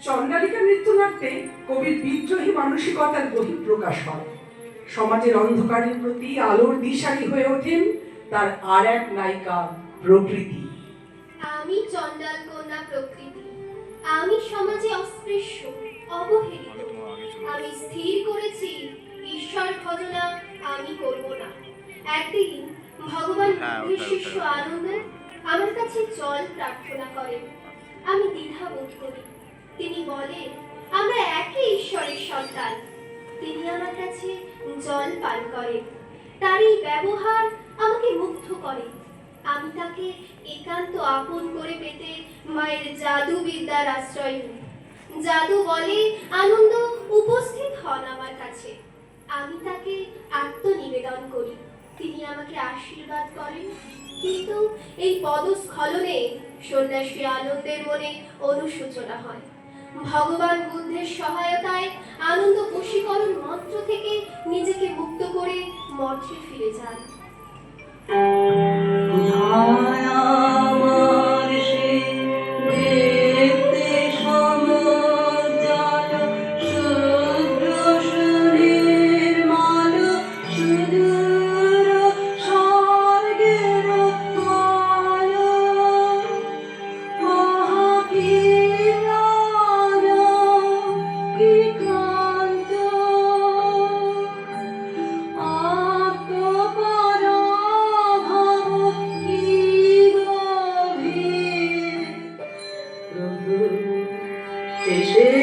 চণ্ডালিকা নৃত্যনাট্যে কবির বিদ্রোহী মানসিকতার বহিঃপ্রকাশ হয়। সমাজের অন্ধকারের প্রতি আলোর দিশারি হয়ে ওঠেন তার আর এক নায়িকা প্রকৃতি। আমি চণ্ডাল কন্যা প্রকৃতি, আমি সমাজে অস্পৃশ্য, অবহেলিত। আমি স্থির করেছি ঈশ্বর ভজনা আমি করব না। একদিন ভগবান বুদ্ধের শিষ্য আনন্দ আমার কাছে জল প্রার্থনা করেন। আমি দ্বিধা বোধ করি। তিনি বলেন, আমরা একই ঈশ্বরের সন্তান। তিনি আমার কাছে জল পান করেন। তার এই ব্যবহার আমাকে মুগ্ধ করে। আমি তাকে একান্ত আপন করে পেতে মায়ের জাদু বিদ্যার আশ্রয় নিই। জাদু বলে আনন্দ উপস্থিত হন আমার কাছে। আমি তাকে আত্মনিবেদন করি। তিনি আমাকে আশীর্বাদ করেন। কিন্তু এই পদস্খলনে সন্ন্যাসী আনন্দের মনে অনুশোচনা হয়। ভগবান বুদ্ধের সহায়তায় আনন্দ বশীকরণ মন্ত্র থেকে নিজেকে মুক্ত করে মঠে ফিরে যান। এসে